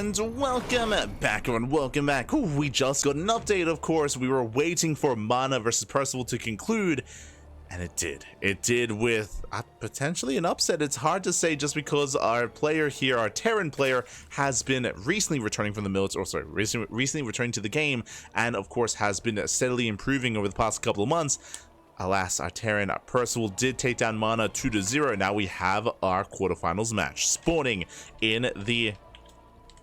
and welcome back, everyone. Welcome back. Ooh, we just got an update, of course. We were waiting for Mana versus Percival to conclude, and it did. It did with potentially an upset. It's hard to say just because our player here, our Terran player, has been recently returning from the military, or sorry, recently returning to the game, and of course has been steadily improving over the past couple of months. Alas, our Terran, Percival, did take down Mana 2-0. Now we have our quarterfinals match. Spawning in the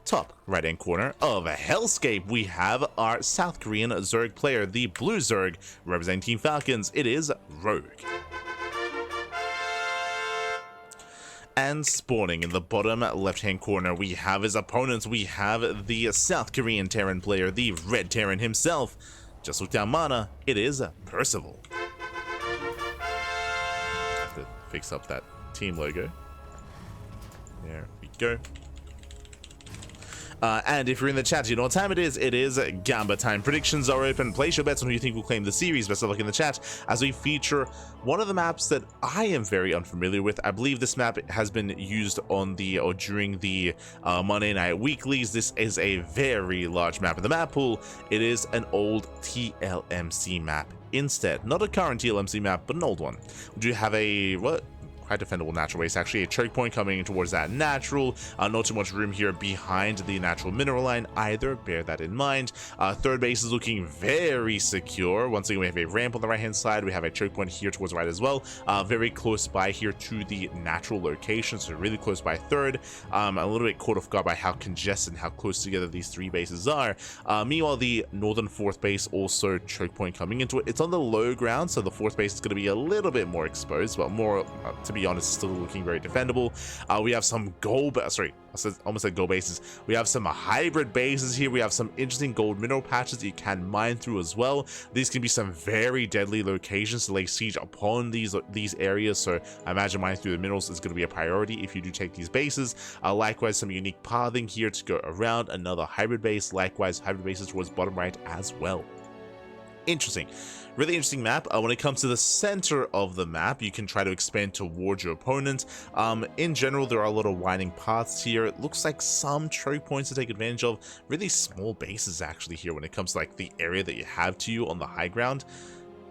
top right-hand corner of a Hellscape, we have our South Korean Zerg player, the Blue Zerg, representing Team Falcons. It is Rogue. And spawning in the bottom left-hand corner, we have his opponents. We have the South Korean Terran player, the Red Terran himself. Just look down Mana, it is Percival. Have to fix up that team logo. There we go. And if you're in the chat, you know what time it is. It is Gamba time. Predictions are open. Place your bets on who you think will claim the series. Best of luck in the chat as we feature one of the maps that I am very unfamiliar with. I believe this map has been used on the or during the Monday Night Weeklies. This is a very large map in the map pool. It is an old TLMC map instead. Not a current TLMC map, but an old one. We do have a quite defendable natural base, actually a choke point coming towards that natural. Not too much room here behind the natural mineral line either, bear that in mind. Third base is looking very secure. Once again, we have a ramp on the right hand side, we have a choke point here towards the right as well, very close by here to the natural location, so really close by third. A little bit caught off guard by how congested and how close together these three bases are. Meanwhile, the northern fourth base also choke point coming into it. It's on the low ground, so the fourth base is going to be a little bit more exposed, but more to be honest, still looking very defendable. We have some gold, sorry, I almost said gold bases. We have some hybrid bases here. We have some interesting gold mineral patches that you can mine through as well. These can be some very deadly locations to lay siege upon these areas, so I imagine mining through the minerals is going to be a priority if you do take these bases. Likewise, some unique pathing here to go around another hybrid base. Likewise, hybrid bases towards bottom right as well. Interesting. Really interesting map. When it comes to the center of the map, you can try to expand towards your opponent. In general, there are a lot of winding paths here. It looks like some choke points to take advantage of. Really small bases actually here when it comes to like the area that you have to you on the high ground.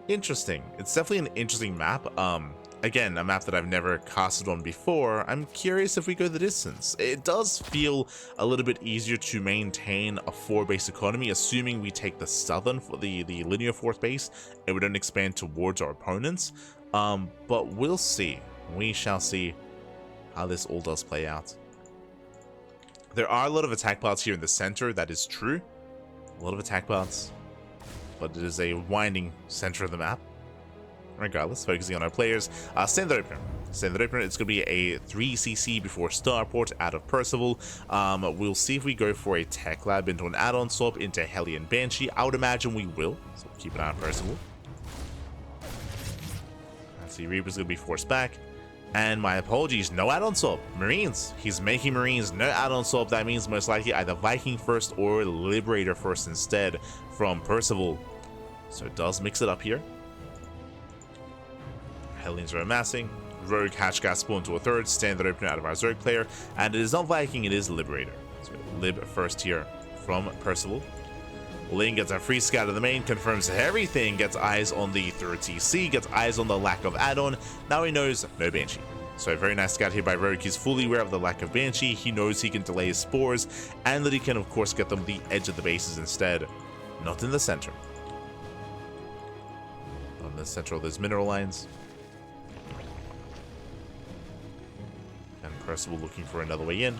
Interesting. It's definitely an interesting map. Again, a map that I've never casted on before. I'm curious if we go the distance. It does feel a little bit easier to maintain a 4-base economy, assuming we take the southern for the linear 4th base and we don't expand towards our opponents. But we'll see. We shall see how this all does play out. There are a lot of attack paths here in the center, that is true. A lot of attack paths, but it is a winding center of the map. Regardless, focusing on our players. Standard opener. Standard opener, it's going to be a 3cc before starport out of Percival. We'll see if we go for a tech lab into an add-on swap into Hellion Banshee. I would imagine we will, so we'll keep an eye on Percival. I see Reaper's going to be forced back. And my apologies, no add-on swap. Marines. He's making Marines, no add-on swap. That means most likely either Viking first or Liberator first instead from Percival. So it does mix it up here. Hellions are amassing. Rogue hatch gas spawn to a third. Standard opener out of our Zerg player. And it is not Viking, it is Liberator. So Lib first here from Percival. Ling gets a free scout of the main, confirms everything, gets eyes on the third TC, gets eyes on the lack of add-on. Now he knows no Banshee. So a very nice scout here by Rogue. He's fully aware of the lack of Banshee. He knows he can delay his spores and that he can of course get them the edge of the bases instead. Not in the center. On the center of those mineral lines. Percival looking for another way in.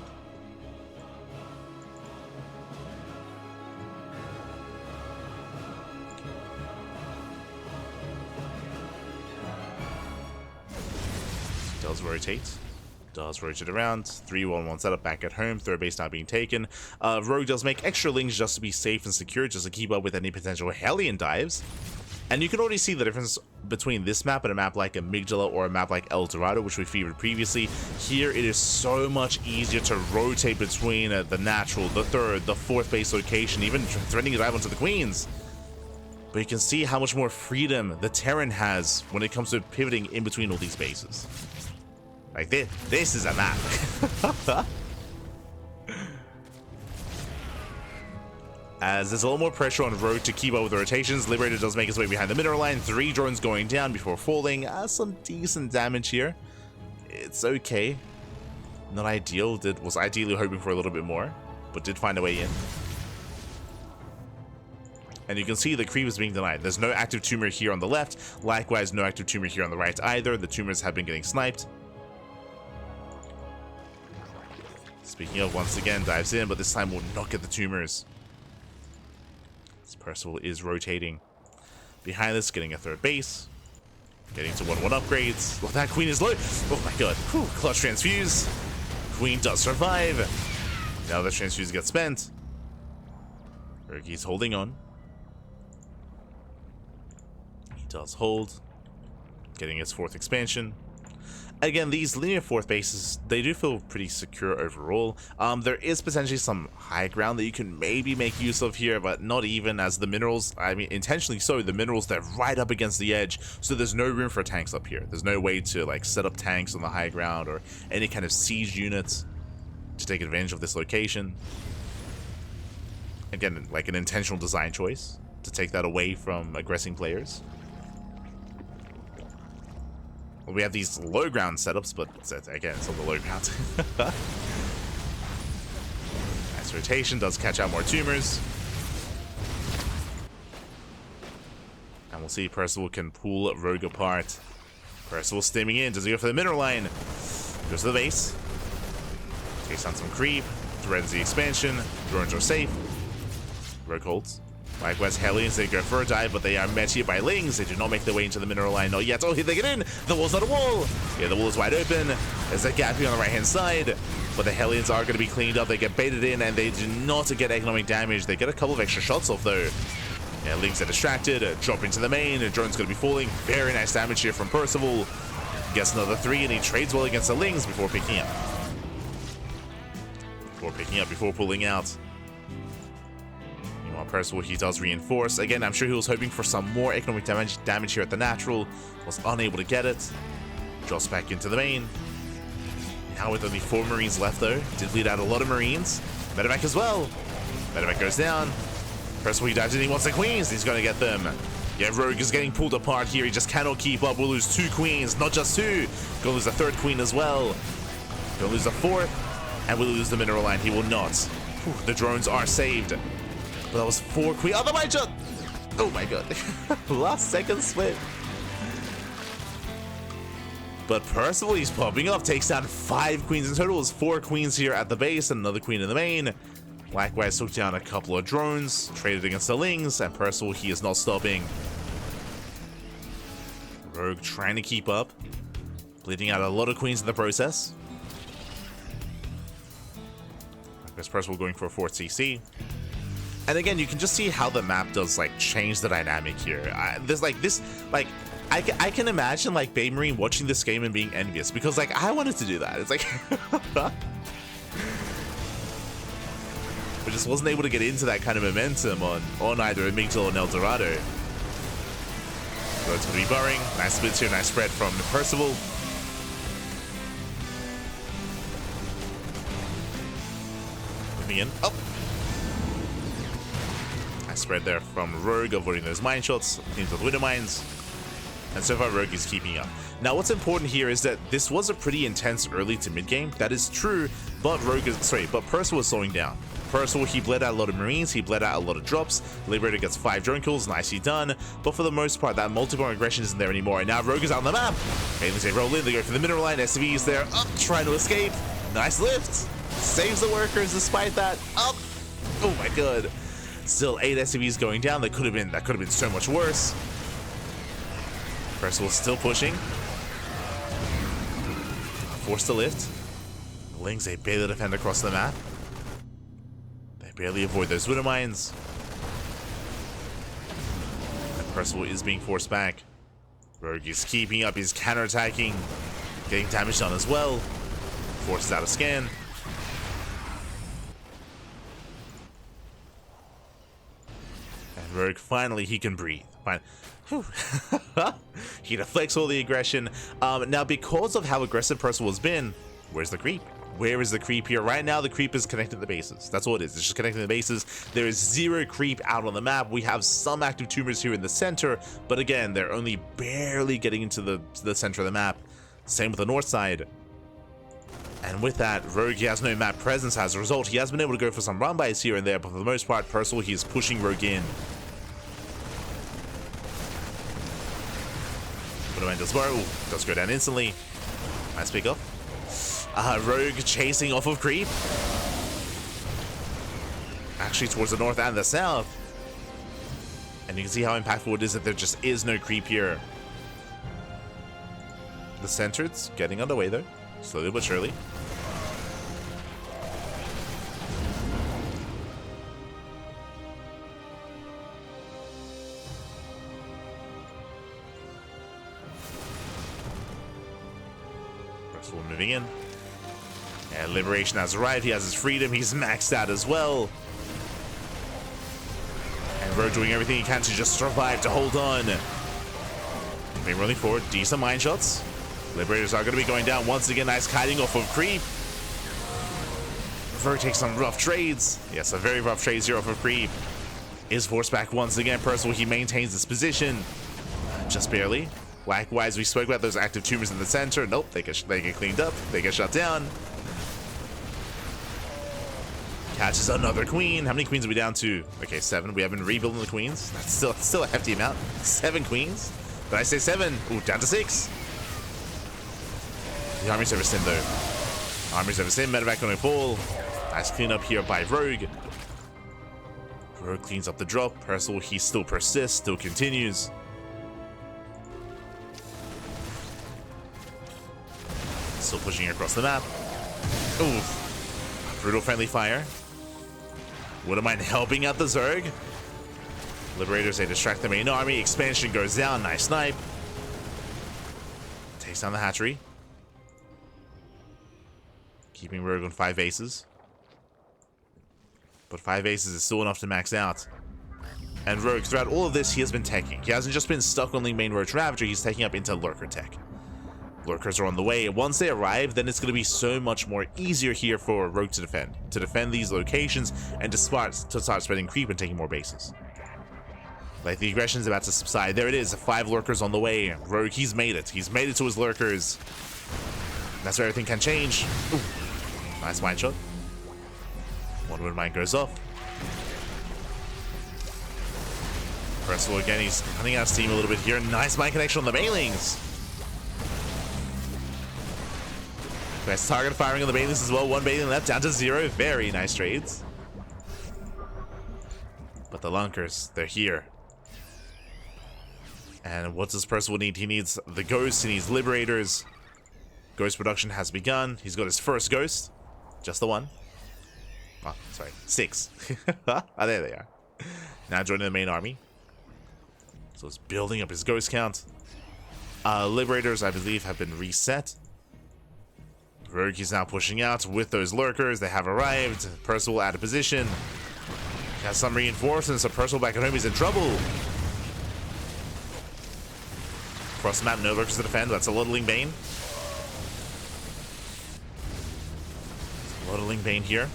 Does rotate. Does rotate around. 3-1-1 setup back at home. Third base now being taken. Rogue does make extra links just to be safe and secure, just to keep up with any potential Hellion dives. And you can already see the difference between this map and a map like Amygdala or a map like El Dorado, which we featured previously. Here it is so much easier to rotate between the natural, the third, the 4th base location, even threatening to dive onto the Queens. But you can see how much more freedom the Terran has when it comes to pivoting in between all these bases. Like this is a map. as there's a little more pressure on Rogue to keep up with the rotations. Liberator does make his way behind the mineral line. 3 drones going down before falling. Some decent damage here. It's okay. Not ideal. Was ideally hoping for a little bit more, but did find a way in. And you can see the creep is being denied. There's no active tumor here on the left. Likewise, no active tumor here on the right either. The tumors have been getting sniped. Speaking of, once again, dives in, but this time will not get the tumors. This Percival is rotating. Behind this, getting a third base. Getting to 1-1 upgrades. Well, that queen is low. Oh my god. Whew, clutch transfuse. Queen does survive. Now the transfuse gets spent. Urgi's holding on. He does hold. Getting his 4th expansion. Again, these linear 4th bases, they do feel pretty secure overall. There is potentially some high ground that you can maybe make use of here, but not even, as the minerals, I mean, intentionally so, the minerals, they're right up against the edge, so there's no room for tanks up here. There's no way to, like, set up tanks on the high ground or any kind of siege units to take advantage of this location. Again, like an intentional design choice to take that away from aggressing players. We have these low ground setups, but again, it's on the low ground. Nice rotation, does catch out more tumors. And we'll see Percival can pull Rogue apart. Percival stimming in, does he go for the mineral line? Goes to the base. Takes on some creep, threads the expansion, drones are safe. Rogue holds. Likewise, Hellions, they go for a dive, but they are met here by Lings. They do not make their way into the mineral line. Not yet. Oh, here they get in. The wall's not a wall. Yeah, the wall is wide open. There's a gap here on the right-hand side, but the Hellions are going to be cleaned up. They get baited in, and they do not get economic damage. They get a couple of extra shots off, though. Yeah, Lings are distracted. Drop into the main. The drone's going to be falling. Very nice damage here from Percival. Gets another 3, and he trades well against the Lings before picking up. Before pulling out. Percival, he does reinforce. Again, I'm sure he was hoping for some more economic damage here at the natural. Was unable to get it. Drops back into the main. Now with only 4 Marines left, though. Did bleed out a lot of Marines. Medevac as well. Medevac goes down. Percival, he dives in. He wants the queens. He's going to get them. Yeah, Rogue is getting pulled apart here. He just cannot keep up. We'll lose 2 queens. Not just 2. Gonna lose the 3rd queen as well. Gonna lose the 4th. And we'll lose the mineral line. He will not. Whew, the drones are saved. But that was 4 queens. Oh, the mind shot! Oh my god. Last second split. But Percival, he's popping off. Takes down 5 queens in total. There's 4 queens here at the base and another queen in the main. Likewise, took down a couple of drones. Traded against the Lings. And Percival, he is not stopping. Rogue trying to keep up. Bleeding out a lot of queens in the process. Likewise, Percival going for a 4th CC. And again, you can just see how the map does, like, change the dynamic here. There's, like, this, like, I can imagine, like, Bay Marine watching this game and being envious, because, like, I wanted to do that. It's like, but just wasn't able to get into that kind of momentum on either Amygdala or El Dorado. So it's going to be burring. Nice splits here, nice spread from Percival. Moving in. Oh! Spread there from Rogue, avoiding those mine shots, teams with widow mines, and so far Rogue is keeping up. Now what's important here is that this was a pretty intense early to mid game. That is true, but Percival is slowing down. Percival, he bled out a lot of Marines, he bled out a lot of drops. Liberator gets 5 drone kills, nicely done, but for the most part that multiple aggression isn't there anymore, and now Rogue is out on the map. Aliens, they roll in, they go for the mineral line, SCV is there, up, trying to escape. Nice lift, saves the workers despite that, up. Oh my god. Still 8 SCVs going down. That could have been so much worse. Percival still pushing. Forced to lift. Lings, they barely defend across the map. They barely avoid those widow mines. And Percival is being forced back. Rogue is keeping up, he's counterattacking, getting damage done as well. Forces out a scan. Rogue, finally he can breathe. He deflects all the aggression. Now, because of how aggressive Percival has been, Where's the creep? Where is the creep here? Right now, the creep is connected to the bases. That's all it is. It's just connecting the bases. There is zero creep out on the map. We have some active tumors here in the center, but again, they're only barely getting into the center of the map. Same with the north side. And with that, Rogue, he has no map presence. As a result, he has been able to go for some run-bys here and there, but for the most part, Percival, he is pushing Rogue in. Does does go down instantly. Nice pick up. Rogue chasing off of creep. Actually towards the north and the south. And you can see how impactful it is that there just is no creep here. The center, it's getting underway though. Slowly but surely. Percival moving in. And Liberation has arrived. He has his freedom. He's maxed out as well. And Rogue doing everything he can to just survive, to hold on. Maybe rolling forward. Decent mine shots. Liberators are going to be going down once again. Nice kiting off of creep. Rogue takes some rough trades. Yes, a very rough trades here off of creep. Is forced back once again. Percival, he maintains his position. Just barely. Likewise, we spoke about those active tumors in the center. Nope, they get cleaned up. They get shut down. Catches another queen. How many queens are we down to? Okay, 7. We have been rebuilding the queens. That's still a hefty amount. 7 queens. Did I say 7? Ooh, down to 6. The army's over sim though. Army's over sim. Medevac gonna fall. Nice cleanup here by Rogue. Rogue cleans up the drop. Percival, he still persists, still continues. Still pushing across the map. Ooh. Brutal friendly fire. Wouldn't mind helping out the Zerg. Liberators, they distract the main army. Expansion goes down. Nice snipe. Takes down the hatchery. Keeping Rogue on 5 aces. But 5 aces is still enough to max out. And Rogue, throughout all of this, he has been teching. He hasn't just been stuck on the main Roach Ravager, he's taking up into Lurker tech. Lurkers are on the way. Once they arrive, then it's going to be so much more easier here for Rogue to defend these locations and to start spreading creep and taking more bases. Like, the aggression's about to subside. There it is, 5 Lurkers on the way. Rogue, he's made it. He's made it to his Lurkers. That's where everything can change. Ooh. Nice mine shot. One wood mine goes off. Percival again, he's running out of steam a little bit here. Nice mine connection on the Banelings. Nice target firing on the Banelings as well. 1 Baneling left, down to 0. Very nice trades. But the Lunkers, they're here. And what does Percival need? He needs the Ghosts, he needs Liberators. Ghost production has begun. He's got his first Ghost. Just the 1. Oh, sorry. 6. Oh, there they are. Now joining the main army. So it's building up his Ghost count. Liberators, I believe, have been reset. Rogue is now pushing out with those Lurkers. They have arrived. Percival out of position. He has some reinforcements, so Percival back at home, he's in trouble. Across the map, no Lurkers to defend. That's a Luddling Bane. Luddling Bane here.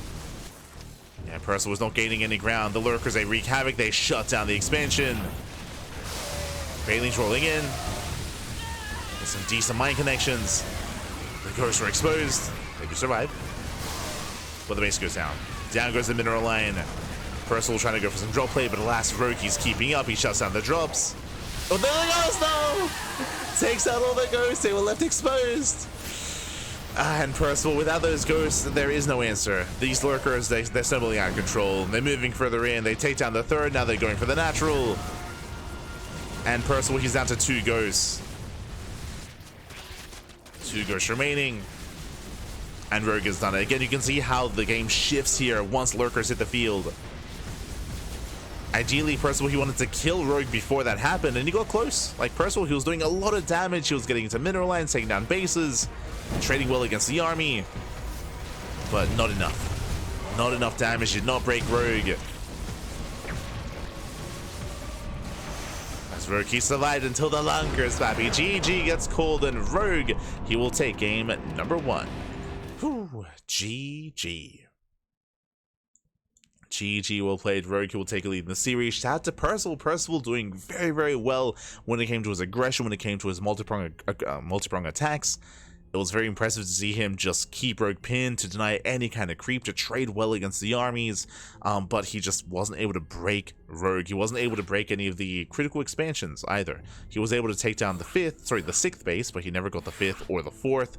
Yeah, Percival was not gaining any ground. The Lurkers, they wreak havoc. They shut down the expansion. Banelings rolling in. There's some decent mine connections. The Ghosts are exposed. They do survive. But the base goes down. Down goes the mineral line. Percival trying to go for some drop play, but alas, Rogue, he's keeping up. He shuts down the drops. Oh, there the Ghost, no! Takes out all the Ghosts. They were left exposed. And Percival, without those Ghosts, there is no answer. These Lurkers, they're suddenly out of control. They're moving further in. They take down the 3rd. Now they're going for the natural. And Percival, he's down to 2 Ghosts. 2 Ghosts remaining. And Rogue has done it. Again, you can see how the game shifts here once Lurkers hit the field. Ideally, Percival, he wanted to kill Rogue before that happened, and he got close. Like, Percival, he was doing a lot of damage. He was getting into mineral lines, taking down bases, trading well against the army. But not enough. Not enough damage. Did not break Rogue. As Rogue, he survived until the Lunkers, baby. GG gets called, and Rogue, he will take game number 1. Whew, GG. GG, well played. Rogue will take a lead in the series. Shout out to Percival. Percival doing very, very well when it came to his aggression, when it came to his multi-prong attacks. It was very impressive to see him just keep Rogue pinned, to deny any kind of creep, to trade well against the armies, but he just wasn't able to break Rogue. He wasn't able to break any of the critical expansions either. He was able to take down the 6th base, but he never got the 5th or the 4th,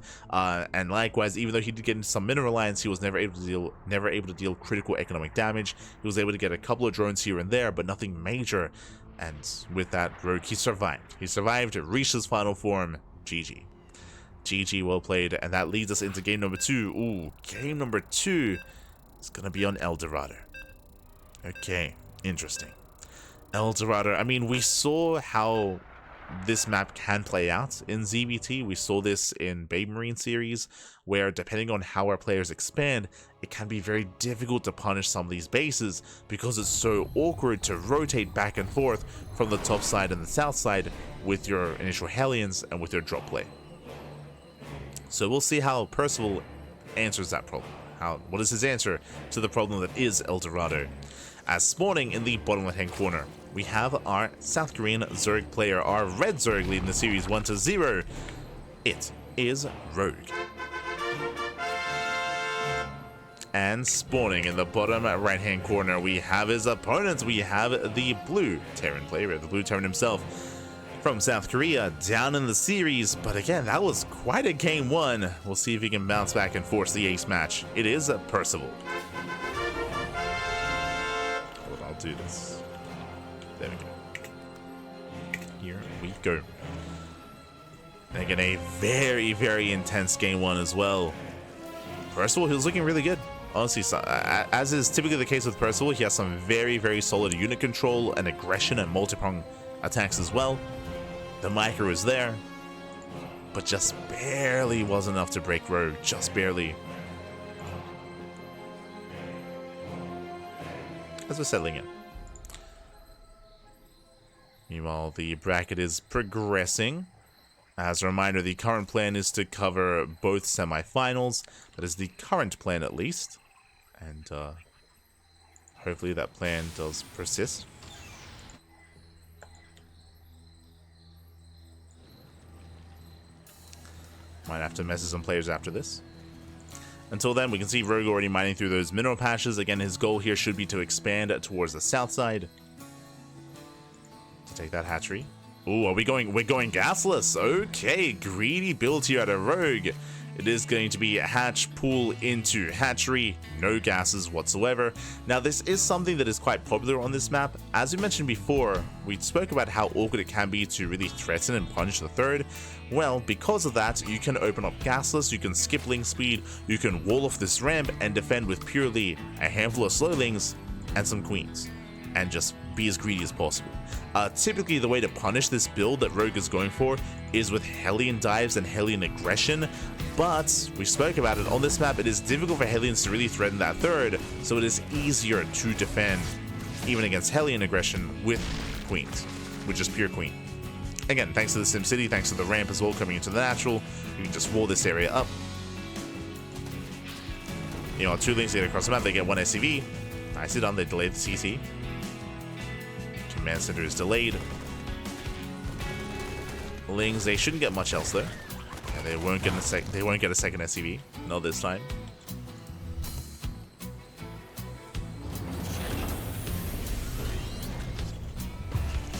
and likewise, even though he did get into some mineral lines, he was never able to deal critical economic damage. He was able to get a couple of drones here and there, but nothing major, and with that, Rogue, he survived. He survived, reached his final form. GG. GG, well played, and that leads us into game number 2. Ooh, game number 2 is gonna be on El Dorado. Okay, interesting. El Dorado, I mean, we saw how this map can play out in ZvT. We saw this in Babe Marine series, where depending on how our players expand, it can be very difficult to punish some of these bases because it's so awkward to rotate back and forth from the top side and the south side with your initial Hellions and with your drop play. So we'll see how Percival answers that problem. What is his answer to the problem that is El Dorado? As spawning in the bottom left hand corner, we have our South Korean Zerg player, our red Zerg leading the series 1-0. It is Rogue. And spawning in the bottom right hand corner, we have his opponent. We have the blue Terran player, the blue Terran himself, from South Korea, down in the series, but again, that was quite a game 1. We'll see if he can bounce back and force the ace match. It is Percival. Well, I'll do this. There we go. Here we go. And again, a very, very intense game 1 as well. Percival, he was looking really good. Honestly, as is typically the case with Percival, he has some very, very solid unit control and aggression and multi-prong attacks as well. The micro is there, but just barely was enough to break Rogue, just barely. As we're settling in. Meanwhile, the bracket is progressing. As a reminder, the current plan is to cover both semifinals. That is the current plan, at least. And hopefully that plan does persist. Might have to message some players after this. Until then, we can see Rogue already mining through those mineral patches. Again, his goal here should be to expand towards the south side. To take that hatchery. Ooh, we're going gasless. Okay, greedy build here at a Rogue. It is going to be hatch, pool into hatchery, no gases whatsoever. Now, this is something that is quite popular on this map. As we mentioned before, we spoke about how awkward it can be to really threaten and punish the third. Well, because of that, you can open up gasless, you can skip link speed, you can wall off this ramp and defend with purely a handful of slowlings and some queens, and just be as greedy as possible. Typically, the way to punish this build that Rogue is going for is with Hellion dives and Hellion aggression, but we spoke about it on this map. It is difficult for Hellions to really threaten that third, so it is easier to defend even against Hellion aggression with queens, with just pure queen. Again, thanks to the SimCity, thanks to the ramp as well coming into the natural, you can just wall this area up. You know, 2 links get across the map, they get 1 SCV. Nicely done, they delayed the CC. Command center is delayed. Lings, they shouldn't get much else there. Yeah, they won't get a second SCV. Not this time.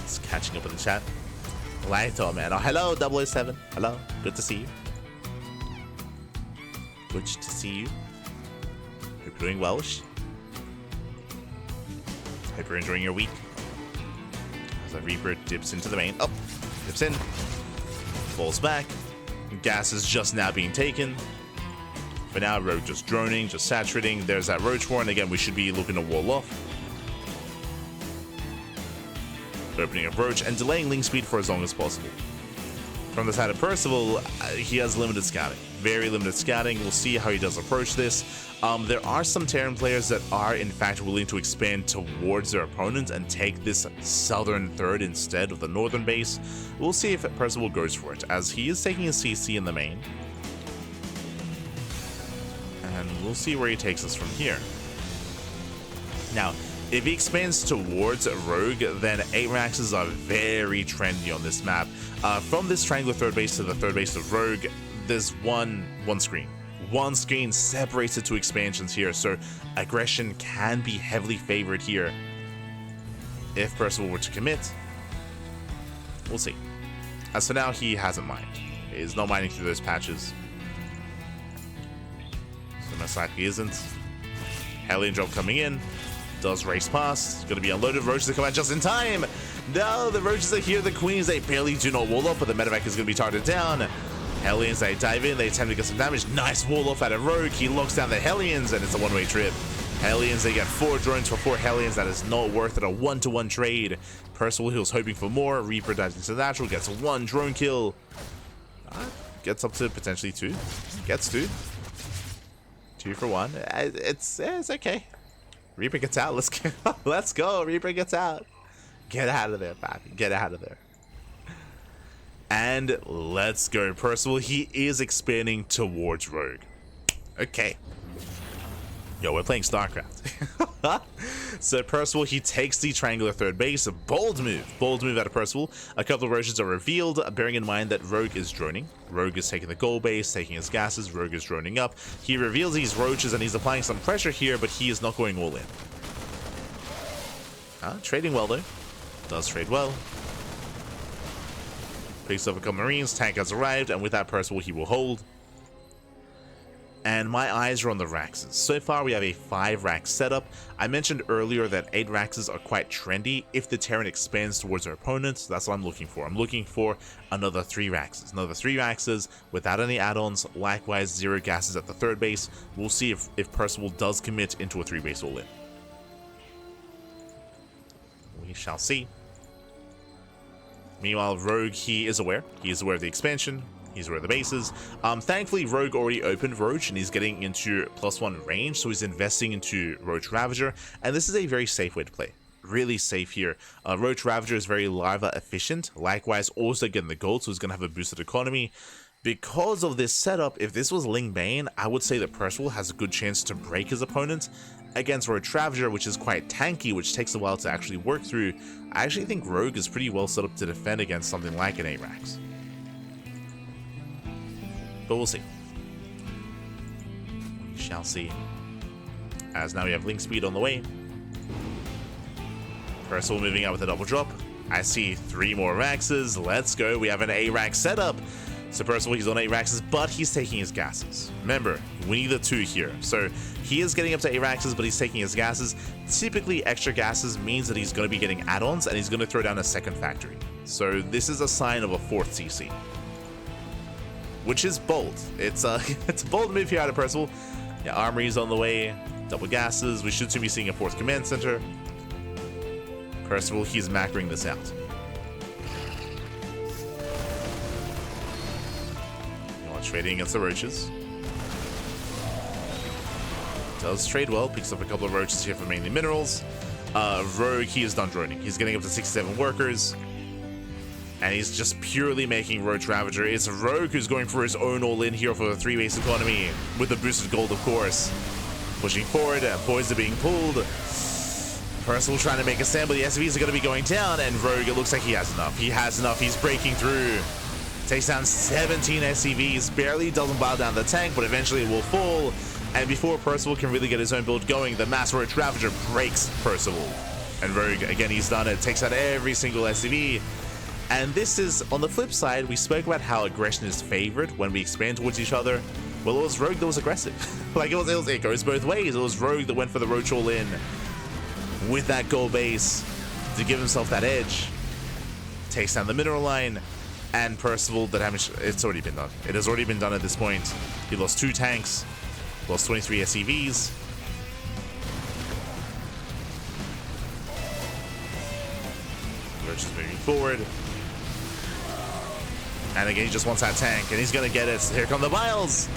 It's catching up in the chat. Lighto, man. Oh, hello, 007. Hello. Good to see you. Good to see you. Hope you're doing well. Hope you're enjoying your week. As the Reaper dips into the main. Oh, dips in. Falls back. Gas is just now being taken. For now, Rogue just droning, just saturating. There's that Roach Warren. Again, we should be looking to wall off. Opening up Roach and delaying link speed for as long as possible. From the side of Percival, he has limited scouting. Very limited scouting. We'll see how he does approach this. There are some Terran players that are in fact willing to expand towards their opponent and take this southern third instead of the northern base. We'll see if Percival goes for it, as he is taking a CC in the main. we'll see where he takes us from here. Now, if he expands towards Rogue, then 8 Raxes are very trendy on this map. From this triangular third base to the third base of Rogue, there's one screen. One screen separates the 2 expansions here, so aggression can be heavily favored here. If Percival were to commit, we'll see. As for now, he hasn't mined. He's not mining through those patches. So most likely isn't. Hellion drop coming in. Does race past. Going to be unloaded. Roaches are coming out just in time. No, the Roaches are here. The Queens, they barely do not wall off, but the medevac is going to be targeted down. Hellions, they dive in. They attempt to get some damage. Nice wall off out of Rogue. He locks down the Hellions, and it's a one-way trip. Hellions, they get 4 drones for 4 Hellions. That is not worth it. A 1-to-1 trade. Percival, he was hoping for more. Reaper dives into natural. Gets 1 drone kill. Gets up to potentially 2. Gets 2. 2 for 1. It's okay. Reaper gets out. Let's go. Let's go. Reaper gets out. Get out of there, Pappy. Get out of there. And let's go. Percival, he is expanding towards Rogue. Okay. Yo, we're playing StarCraft. So Percival, he takes the triangular third base. A bold move out of Percival. A couple of Roaches are revealed, bearing in mind that Rogue is droning. Rogue is taking the gold base, taking his gases. Rogue is droning up. He reveals these Roaches and he's applying some pressure here, but he is not going all in. Trading well though. Does trade well. Picks up a couple Marines. Tank has arrived, and with that, Percival, he will hold. And my eyes are on the Raxes. So far, we have a 5 Rax setup. I mentioned earlier that 8 Raxes are quite trendy if the Terran expands towards our opponents. That's what I'm looking for. I'm looking for another 3 Raxes. Another 3 Raxes without any add-ons. Likewise, 0 gases at the third base. We'll see if Percival does commit into a 3-base all-in. We shall see. Meanwhile, Rogue, he is aware. He is aware of the expansion. He's aware of the bases. Thankfully, Rogue already opened Roach, and he's getting into +1 range, so he's investing into Roach Ravager, and this is a very safe way to play. Really safe here. Roach Ravager is very lava efficient. Likewise, also getting the gold, so he's going to have a boosted economy. Because of this setup, if this was Ling Bane, I would say that Percival has a good chance to break his opponent. Against Roach Ravager, which is quite tanky, which takes a while to actually work through, I actually think Rogue is pretty well set up to defend against something like an Arax. But we'll see. We shall see. As now we have Link Speed on the way. Percival moving out with a double drop. I see 3 more Raxes. Let's go. We have an A-Rax setup. So Percival, he's on 8 Raxes, but he's taking his gases. Remember, we need the 2 here. So he is getting up to 8 Raxes, but he's taking his gases. Typically, extra gases means that he's going to be getting add-ons, and he's going to throw down a second factory. So this is a sign of a 4th CC. Which is bold. It's a bold move here out of Percival. Yeah, Armory's on the way. Double gases. We should soon be seeing a 4th command center. Percival, he's macroing this out. Trading against the Roaches. Does trade well. Picks up a couple of Roaches here for mainly minerals. Rogue, he is done droning. He's getting up to 67 workers. And he's just purely making Roach Ravager. It's Rogue who's going for his own all-in here for the 3-base economy. With the boosted gold, of course. Pushing forward. Boys are being pulled. Percival trying to make a stand, but the SVs are going to be going down. And Rogue, it looks like he has enough. He has enough. He's breaking through. Takes down 17 SCVs, barely doesn't bow down the tank, but eventually it will fall. And before Percival can really get his own build going, the Mass Roach Ravager breaks Percival. And Rogue, again, he's done it. Takes out every single SCV. And this is, on the flip side, we spoke about how aggression is favored when we expand towards each other. Well, it was Rogue that was aggressive. Like, it goes both ways. It was Rogue that went for the Roach all-in with that gold base to give himself that edge. Takes down the mineral line. And Percival, the damage, it's already been done. It has already been done at this point. He lost 2 tanks, lost 23 SCVs. Roach is moving forward. And again, he just wants that tank, and he's going to get it. Here come the Vials.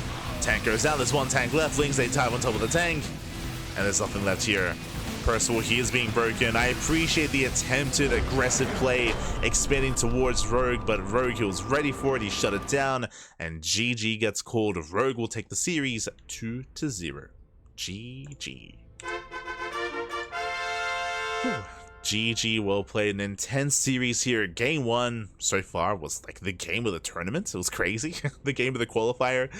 Tank goes down. There's 1 tank left. Lings, they dive on top of the tank. And there's nothing left here. Percival, he is being broken. I appreciate the attempted aggressive play expanding towards Rogue, but Rogue, he was ready for it. He shut it down, and GG gets called. Rogue will take the series 2-0. GG. Whew. GG, well played. An intense series here. Game 1 so far was like the game of the tournament. It was crazy. The game of the qualifier.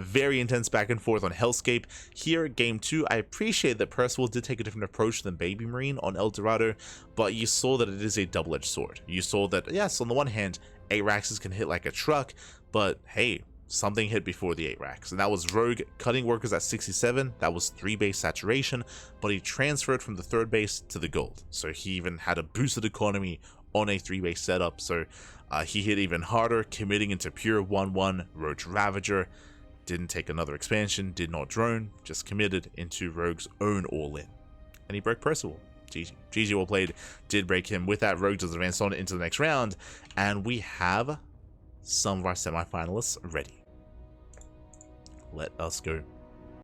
Very intense back and forth on Hellscape. Here, game 2, I appreciate that Percival did take a different approach than Baby Marine on El Dorado, but you saw that it is a double-edged sword. You saw that, yes, on the one hand, 8 racks can hit like a truck, but hey, something hit before the 8 racks, and that was Rogue cutting workers at 67. That was 3 base saturation, but he transferred from the 3rd base to the gold, so he even had a boosted economy on a 3 base setup. So he hit even harder, committing into pure 1-1 Roach Ravager. Didn't take another expansion, did not drone, just committed into Rogue's own all-in, and he broke Percival. GG, well played. Did break him. With that, Rogue does advance on into the next round, and we have some of our semi-finalists ready. Let us go.